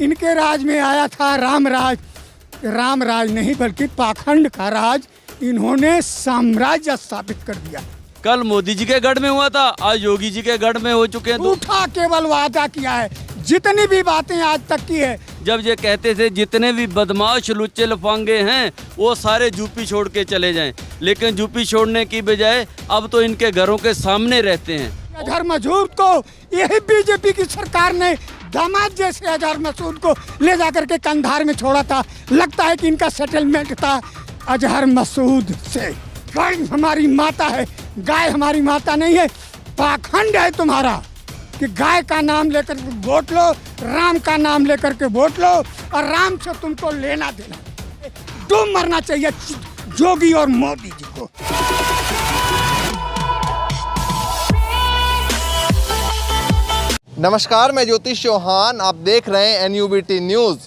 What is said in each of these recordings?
इनके राज में आया था राम राज। राम राज नहीं बल्कि पाखंड का राज इन्होंने साम्राज्य स्थापित कर दिया। कल मोदी जी के गढ़ में हुआ था, आज योगी जी के गढ़ में हो चुके हैं। झूठा केवल वादा किया है, जितनी भी बातें आज तक की है। जब ये कहते थे जितने भी बदमाश लुच्चे लफांगे हैं वो सारे यूपी छोड़ के चले जाएं, लेकिन यूपी छोड़ने की बजाय अब तो इनके घरों के सामने रहते हैं। अजहर मसूद को यही बीजेपी की सरकार ने दामाद जैसे अजहर मसूद को ले जाकर के कंधार में छोड़ा था। लगता है कि इनका सेटलमेंट था अजहर मसूद से। गाय हमारी माता है, गाय हमारी माता नहीं है। पाखंड है तुम्हारा कि गाय का नाम लेकर के वोट लो, राम का नाम लेकर के वोट लो और राम से तुमको लेना देना। डूब मरना चाहिए जोगी और मोदी जी को। नमस्कार, मैं ज्योतिष चौहान, आप देख रहे हैं NUBT न्यूज़।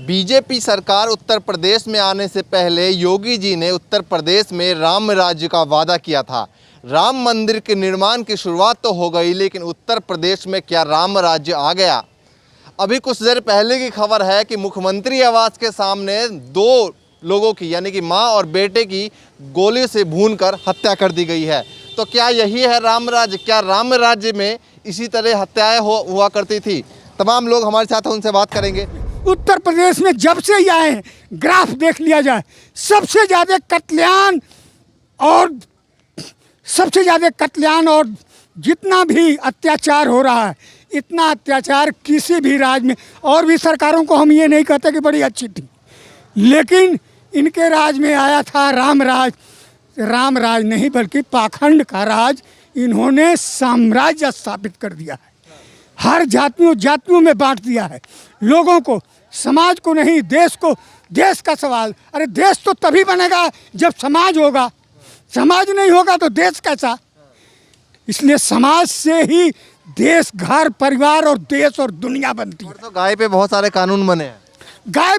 बीजेपी सरकार उत्तर प्रदेश में आने से पहले योगी जी ने उत्तर प्रदेश में राम राज्य का वादा किया था। राम मंदिर के निर्माण की शुरुआत तो हो गई, लेकिन उत्तर प्रदेश में क्या राम राज्य आ गया? अभी कुछ देर पहले की खबर है कि मुख्यमंत्री आवास के सामने 2 लोगों की यानी कि मां और बेटे की गोली से भूनकर हत्या कर दी गई है। तो क्या यही है राम राज्य? क्या राम राज्य में इसी तरह हत्याएं हुआ करती थी? तमाम लोग हमारे साथ हैं, उनसे बात करेंगे। उत्तर प्रदेश में जब से ही आए हैं, ग्राफ देख लिया जाए, सबसे ज़्यादा कत्लेआम और जितना भी अत्याचार हो रहा है, इतना अत्याचार किसी भी राज्य में, और भी सरकारों को हम ये नहीं कहते कि बड़ी अच्छी थी, लेकिन इनके राज में आया था राम राज। राम राज नहीं बल्कि पाखंड का राज इन्होंने साम्राज्य स्थापित कर दिया है। हर जातियों में बांट दिया है लोगों को, समाज को नहीं, देश को। देश का सवाल, अरे देश तो तभी बनेगा जब समाज होगा, समाज नहीं होगा तो देश कैसा? इसलिए समाज से ही देश, घर, परिवार और देश और दुनिया बनती है। तो गाय पे बहुत सारे कानून बने हैं। गाय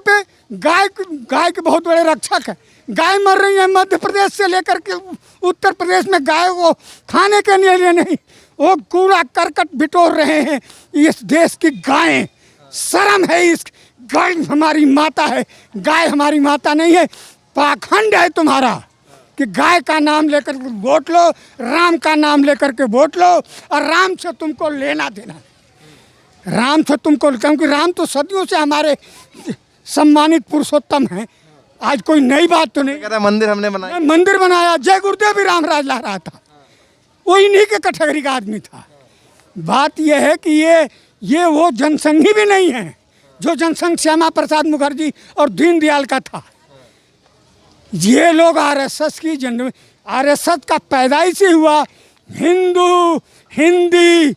के बहुत बड़े रक्षक है। गाय मर रही है मध्य प्रदेश से लेकर के उत्तर प्रदेश में। गाय को खाने के लिए नहीं, वो कूड़ा करकट बिटोर रहे हैं इस देश की गायें। शर्म है इस गाय हमारी माता है, गाय हमारी माता नहीं है। पाखंड है तुम्हारा कि गाय का नाम लेकर के वोट लो, राम का नाम लेकर के वोट लो और राम से तुमको लेना देना। राम से तुमको, क्योंकि राम तो सदियों से हमारे सम्मानित पुरुषोत्तम हैं। आज कोई नई बात तो नहीं। कहता है मंदिर हमने बनाया, मंदिर बनाया। जय गुरुदेव भी राम राज ला रहा था, वो इन्हीं के कैटेगरी का आदमी था। बात यह है कि ये वो जनसंघी भी नहीं है जो जनसंघ श्यामा प्रसाद मुखर्जी और दीनदयाल का था। ये लोग RSS का पैदाइश ही हुआ हिंदू, हिंदी,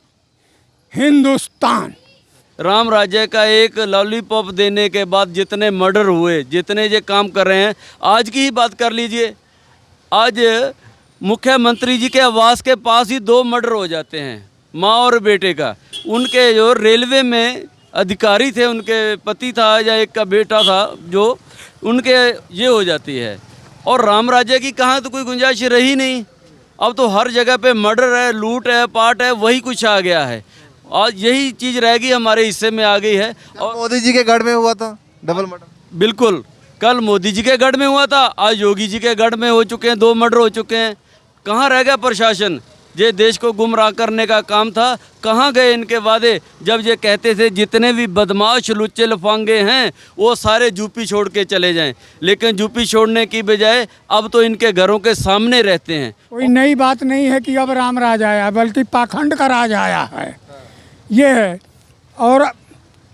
हिंदुस्तान। राम राज्य का एक लॉलीपॉप देने के बाद जितने मर्डर हुए, जितने ये काम कर रहे हैं, आज की ही बात कर लीजिए। आज मुख्यमंत्री जी के आवास के पास ही 2 मर्डर हो जाते हैं, माँ और बेटे का। उनके जो रेलवे में अधिकारी थे, उनके पति था या एक का बेटा था, जो उनके ये हो जाती है। और राम राज्य की कहाँ तो कोई गुंजाइश रही नहीं। अब तो हर जगह पे मर्डर है, लूट है, पाट है, वही कुछ आ गया है। आज यही चीज़ रहेगी, हमारे हिस्से में आ गई है। और मोदी जी के गढ़ में हुआ था डबल मर्डर। बिल्कुल, कल मोदी जी के गढ़ में हुआ था, आज योगी जी के गढ़ में हो चुके हैं, 2 मर्डर हो चुके हैं। कहाँ रह गया प्रशासन? ये देश को गुमराह करने का काम था। कहाँ गए इनके वादे? जब ये कहते थे जितने भी बदमाश लुच्चे लफांगे हैं वो सारे यूपी छोड़ के चले जाएं, लेकिन यूपी छोड़ने की बजाय अब तो इनके घरों के सामने रहते हैं। कोई नई बात नहीं है कि अब राम राज आया, बल्कि पाखंड का राज आया है। ये है। और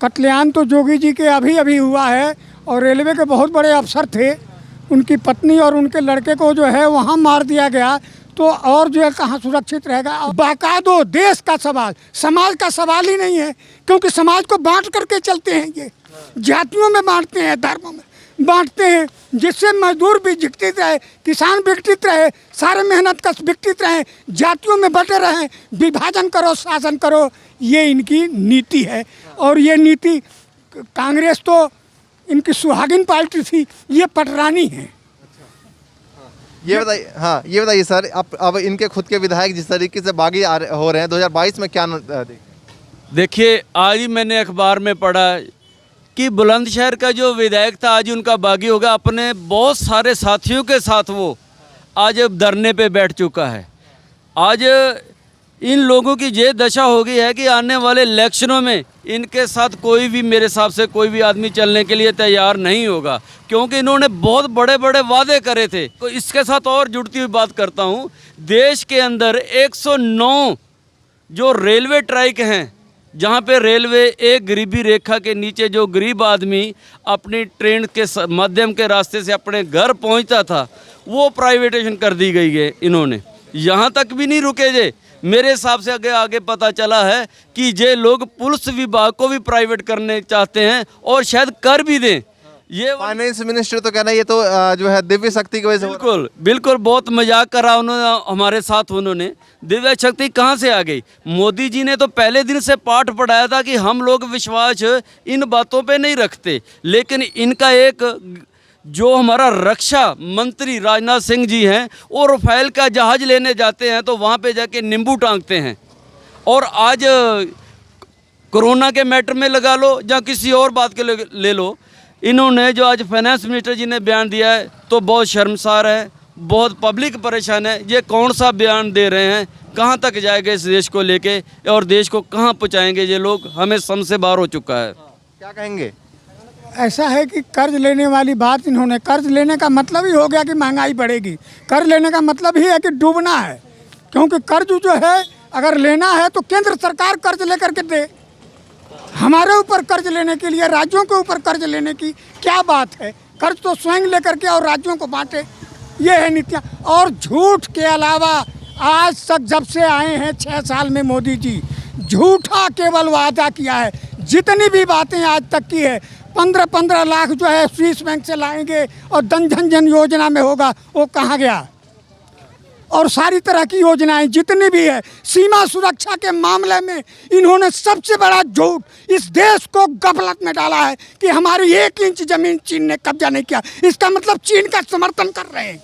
कत्लेआम तो जोगी जी के अभी हुआ है, और रेलवे के बहुत बड़े अफसर थे, उनकी पत्नी और उनके लड़के को जो है वहाँ मार दिया गया, तो और जो है कहाँ सुरक्षित रहेगा? बाकायदो देश का सवाल, समाज का सवाल ही नहीं है, क्योंकि समाज को बांट करके चलते हैं। ये जातियों में बांटते हैं, धर्मों में बांटते हैं, जिससे मजदूर भी विकसित रहे, किसान विकसित रहे, सारे मेहनत कश विकसित रहे, जातियों में बटे रहें। विभाजन करो, शासन करो, ये इनकी नीति है। और ये नीति कांग्रेस तो इनकी सुहागिन पार्टी थी, ये पटरानी है। ये बताइए, हाँ ये बताइए सर, अब इनके खुद के विधायक जिस तरीके से बागी हो रहे हैं, 2022 में क्या देखिए, आज ही मैंने अखबार में पढ़ा कि बुलंदशहर का जो विधायक था आज उनका बागी हो गया, अपने बहुत सारे साथियों के साथ वो आज धरने पे बैठ चुका है। आज इन लोगों की ये दशा हो गई है कि आने वाले इलेक्शनों में इनके साथ कोई भी, मेरे हिसाब से कोई भी आदमी चलने के लिए तैयार नहीं होगा, क्योंकि इन्होंने बहुत बड़े बड़े वादे करे थे। तो इसके साथ और जुड़ती हुई बात करता हूँ, देश के अंदर 109 जो रेलवे ट्रैक हैं, जहाँ पे रेलवे एक गरीबी रेखा के नीचे जो गरीब आदमी अपनी ट्रेन के माध्यम के रास्ते से अपने घर पहुँचता था, वो प्राइवेटाइजेशन कर दी गई है इन्होंने। यहाँ तक भी नहीं रुके जे, मेरे हिसाब से आगे पता चला है कि ये लोग पुलिस विभाग को भी प्राइवेट करने चाहते हैं और शायद कर भी दें। ये फाइनेंस मिनिस्टर तो कहना ये तो जो है दिव्य शक्ति की वजह से हो रहा है। बिल्कुल बिल्कुल, बहुत मजाक करा उन्होंने हमारे साथ। उन्होंने दिव्य शक्ति कहाँ से आ गई? मोदी जी ने तो पहले दिन से पाठ पढ़ाया था कि हम लोग विश्वास इन बातों पे नहीं रखते, लेकिन इनका एक जो हमारा रक्षा मंत्री राजनाथ सिंह जी हैं, वो राफेल का जहाज़ लेने जाते हैं तो वहाँ पे जाके नींबू टांगते हैं। और आज कोरोना के मैटर में लगा लो या किसी और बात के ले लो, इन्होंने जो आज फाइनेंस मिनिस्टर जी ने बयान दिया है तो बहुत शर्मसार है, बहुत पब्लिक परेशान है। ये कौन सा बयान दे रहे हैं? कहाँ तक जाएगा इस देश को लेके और देश को कहाँ पहुँचाएंगे ये लोग? हमें समझ से बाहर हो चुका है। क्या कहेंगे? ऐसा है कि कर्ज लेने वाली बात इन्होंने, कर्ज लेने का मतलब ही हो गया कि महंगाई बढ़ेगी। कर्ज लेने का मतलब ही है कि डूबना है, क्योंकि कर्ज जो है अगर लेना है तो केंद्र सरकार कर्ज लेकर के दे। हमारे ऊपर कर्ज लेने के लिए राज्यों के ऊपर कर्ज लेने की क्या बात है? कर्ज तो स्वयं लेकर के और राज्यों को बांटे, ये है नीतियाँ। और झूठ के अलावा आज तक जब से आए हैं 6 साल में मोदी जी, झूठा केवल वादा किया है। जितनी भी बातें आज तक की है, 15-15 लाख जो है स्विस बैंक से लाएंगे और धन जन योजना में होगा, वो कहाँ गया? और सारी तरह की योजनाएं जितनी भी है, सीमा सुरक्षा के मामले में इन्होंने सबसे बड़ा झूठ इस देश को गफलत में डाला है कि हमारी 1 इंच जमीन चीन ने कब्जा नहीं किया। इसका मतलब चीन का समर्थन कर रहे हैं।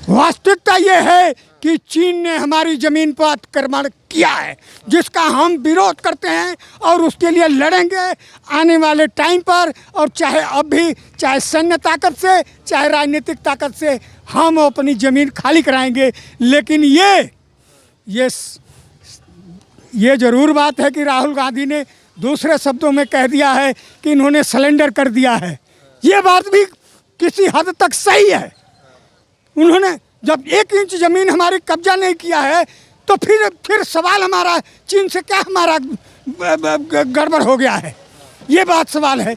वास्तविकता ये है कि चीन ने हमारी ज़मीन पर अतिक्रमण किया है, जिसका हम विरोध करते हैं और उसके लिए लड़ेंगे आने वाले टाइम पर। और चाहे अब भी, चाहे सैन्य ताकत से, चाहे राजनीतिक ताकत से, हम अपनी ज़मीन खाली कराएंगे। लेकिन ये ज़रूर बात है कि राहुल गांधी ने दूसरे शब्दों में कह दिया है कि इन्होंने सरेंडर कर दिया है। ये बात भी किसी हद तक सही है। उन्होंने जब 1 इंच ज़मीन हमारी कब्जा नहीं किया है तो फिर सवाल हमारा चीन से क्या हमारा गड़बड़ हो गया है, ये बात सवाल है।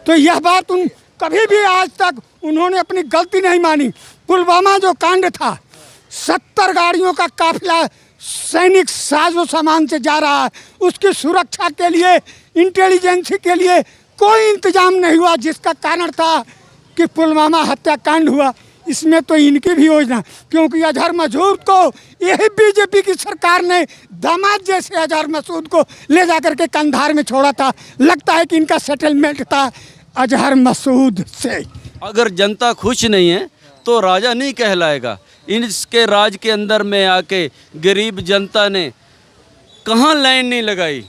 तो यह बात कभी भी आज तक उन्होंने अपनी गलती नहीं मानी। पुलवामा जो कांड था, 70 गाड़ियों का काफिला सैनिक साजो सामान से जा रहा है, उसकी सुरक्षा के लिए, इंटेलिजेंसी के लिए कोई इंतजाम नहीं हुआ, जिसका कारण था कि पुलवामा हत्याकांड हुआ। इसमें तो इनकी भी योजना, क्योंकि अजहर मसूद को यही बीजेपी की सरकार ने दामाद जैसे अजहर मसूद को ले जाकर के कंधार में छोड़ा था। लगता है कि इनका सेटलमेंट था अजहर मसूद से। अगर जनता खुश नहीं है तो राजा नहीं कहलाएगा। इसके राज के अंदर में आके गरीब जनता ने कहाँ लाइन नहीं लगाई,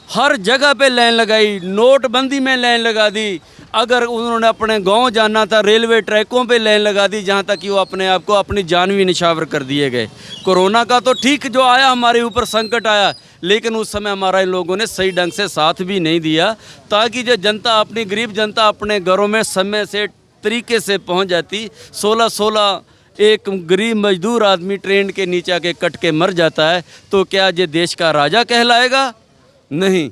हर जगह पे लाइन लगाई, नोटबंदी में लाइन लगा दी। अगर उन्होंने अपने गांव जाना था, रेलवे ट्रैकों पे लाइन लगा दी, जहां तक कि वो अपने आप को अपनी जान भी निछावर कर दिए गए। कोरोना का तो ठीक जो आया, हमारे ऊपर संकट आया, लेकिन उस समय हमारा इन लोगों ने सही ढंग से साथ भी नहीं दिया, ताकि जो जनता, अपनी गरीब जनता अपने घरों में समय से तरीके से पहुँच जाती। 16 एक गरीब मजदूर आदमी ट्रेन के नीचे आके कट के मर जाता है, तो क्या ये देश का राजा कहलाएगा? नहीं।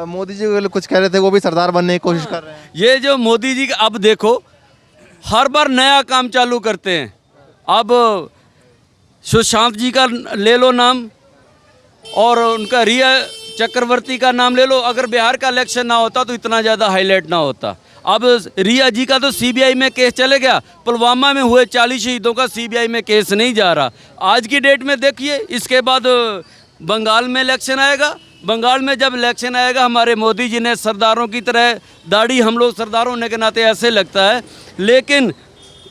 मोदी जी कुछ कह रहे थे, वो भी सरदार बनने की कोशिश कर रहे हैं। ये जो मोदी जी, अब देखो हर बार नया काम चालू करते हैं। अब सुशांत जी का ले लो नाम, और उनका रिया चक्रवर्ती का नाम ले लो। अगर बिहार का इलेक्शन ना होता तो इतना ज़्यादा हाईलाइट ना होता। अब रिया जी का तो सीबीआई में केस चले गया, पुलवामा में हुए 40 शहीदों का सीबीआई में केस नहीं जा रहा। आज की डेट में देखिए, इसके बाद बंगाल में इलेक्शन आएगा। बंगाल में जब इलेक्शन आएगा, हमारे मोदी जी ने सरदारों की तरह दाढ़ी, हम लोग सरदार होने के नाते ऐसे लगता है, लेकिन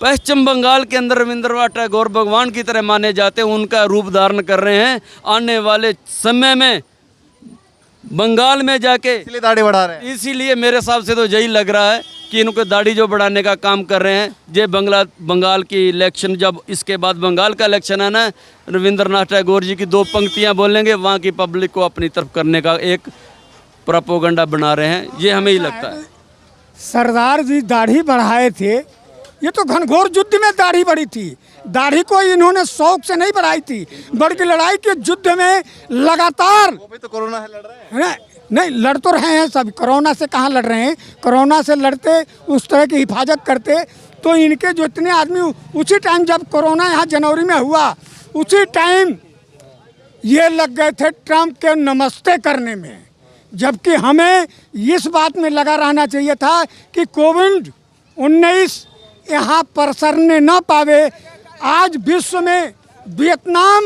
पश्चिम बंगाल के अंदर रविंद्रनाथ टैगोर भगवान की तरह माने जाते हैं, उनका रूप धारण कर रहे हैं। आने वाले समय में बंगाल में जाके इसलिए दाढ़ी बढ़ा रहे हैं। इसीलिए मेरे हिसाब से तो यही लग रहा है कि इनको दाढ़ी जो बढ़ाने का काम कर रहे हैं। ये बंगाल की इलेक्शन, जब इसके बाद बंगाल का इलेक्शन है ना, रविंद्रनाथ टैगोर जी की 2 पंक्तियां बोलेंगे, वहाँ की पब्लिक को अपनी तरफ करने का एक प्रोपोगंडा बना रहे हैं। ये हमें ही लगता है। सरदार जी दाढ़ी बढ़ाए थे, ये तो घनघोर युद्ध में दाढ़ी बढ़ी थी। दाढ़ी को इन्होंने शौक से नहीं बढ़ाई थी, बल्कि लड़ाई के युद्ध में लगातार वो भी तो कोरोना है, लड़ रहे हैं। नहीं लड़ तो रहे हैं सब, कोरोना से कहाँ लड़ रहे हैं। कोरोना से लड़ते, उस तरह की हिफाजत करते तो इनके जो इतने आदमी, उसी टाइम जब कोरोना यहाँ जनवरी में हुआ, उसी टाइम ये लग गए थे ट्रम्प के नमस्ते करने में। जबकि हमें इस बात में लगा रहना चाहिए था कि कोविड-19 यहाँ पसरने न पावे। आज विश्व में वियतनाम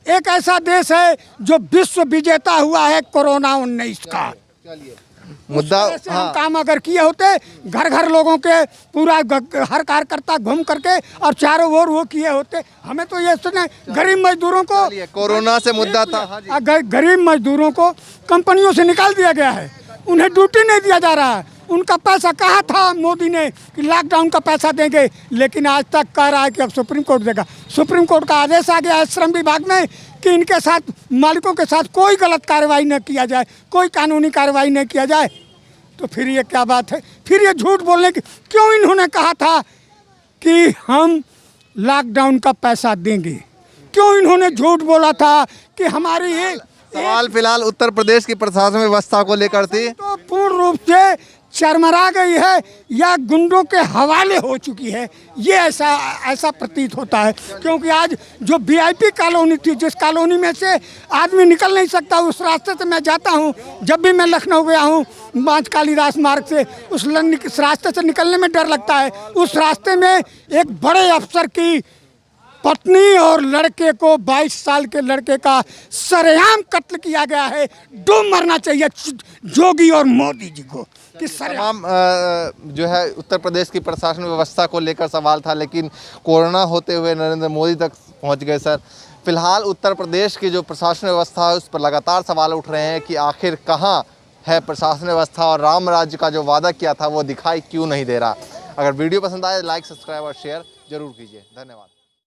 एक ऐसा देश है जो विश्व विजेता हुआ है कोरोना 19 का। मुद्दा हम काम अगर किए होते, घर घर लोगों के पूरा हर कार्यकर्ता घूम करके और चारों ओर वो किए होते, हमें तो ये सुने गरीब मजदूरों को, कोरोना से मुद्दा था। गरीब मजदूरों को कंपनियों से निकाल दिया गया है, उन्हें ड्यूटी नहीं दिया जा रहा है। उनका पैसा कहा था मोदी ने कि लॉकडाउन का पैसा देंगे, लेकिन आज तक कह रहा है कि अब सुप्रीम कोर्ट देगा। सुप्रीम कोर्ट का आदेश आ गया है श्रम विभाग में कि इनके साथ, मालिकों के साथ कोई गलत कार्रवाई न किया जाए, कोई कानूनी कार्रवाई न किया जाए। तो फिर ये क्या बात है? फिर ये झूठ बोलने की क्यों इन्होंने कहा था कि हम लॉकडाउन का पैसा देंगे? क्यों इन्होंने झूठ बोला था कि हमारी ये सवाल फिलहाल उत्तर प्रदेश की प्रशासन व्यवस्था को लेकर थी, तो पूर्ण रूप से चरमरा गई है या गुंडों के हवाले हो चुकी है। ये ऐसा प्रतीत होता है, क्योंकि आज जो वीआईपी कॉलोनी थी, जिस कॉलोनी में से आदमी निकल नहीं सकता, उस रास्ते से मैं जाता हूँ। जब भी मैं लखनऊ गया हूँ बांझ कालीदास मार्ग से, उस रास्ते से निकलने में डर लगता है। उस रास्ते में एक बड़े अफसर की पत्नी और लड़के को, 22 साल के लड़के का सरेआम कत्ल किया गया है। डूब मरना चाहिए जोगी और मोदी जी को कि तमाम जो है उत्तर प्रदेश की प्रशासन व्यवस्था को लेकर सवाल था, लेकिन कोरोना होते हुए नरेंद्र मोदी तक पहुंच गए। सर, फिलहाल उत्तर प्रदेश की जो प्रशासन व्यवस्था है उस पर लगातार सवाल उठ रहे हैं कि आखिर कहाँ है प्रशासन व्यवस्था, और राम राज्य का जो वादा किया था वो दिखाई क्यों नहीं दे रहा। अगर वीडियो पसंद आए लाइक, सब्सक्राइब और शेयर जरूर कीजिए। धन्यवाद।